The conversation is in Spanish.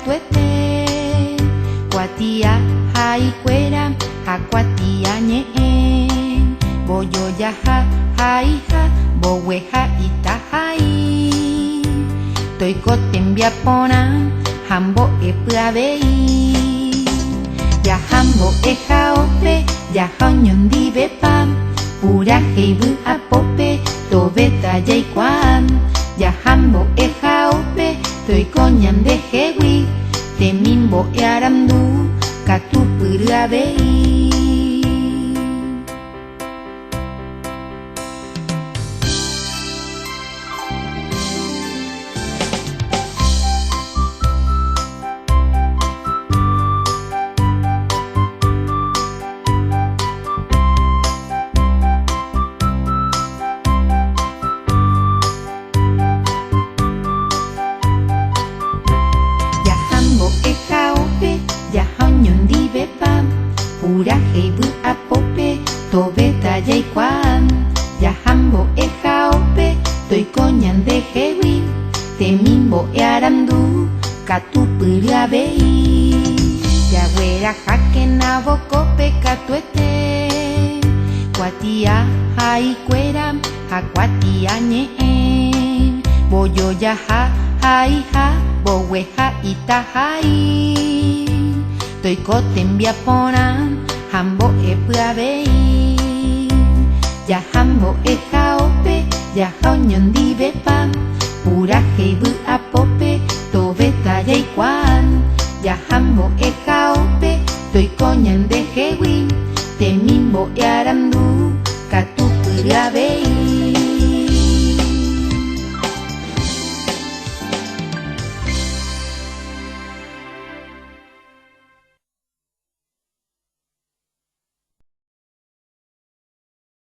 tuete Kuatia haikuera hakuatia ñe'ẽ Bojojaha haiha bogueha itahai Toiko tembiaporã ha mbo'epy avei Jaha mbo'ehaópe jaha oñondivepa Purahéiva apópe toveta jaikuaa Jaha mbo'ehaópe toiko ñandehegui Temimbo'earandu katupyry avei Jaha oñondivepa purahéiva apópe toveta jaikuaa Jaha mbo'ehaópe toiko ñandehegui temimbo'earandu katupyry avei Jaguerahákena vokópe katuete Kuatia haikuéra ha kuatia ñe'ẽ Bojojaha haiha bogueha itahai Toiko tembiaporã ha mbo'epy avei Jaha mbo'ehaópe jaha oñondivepa purahéiva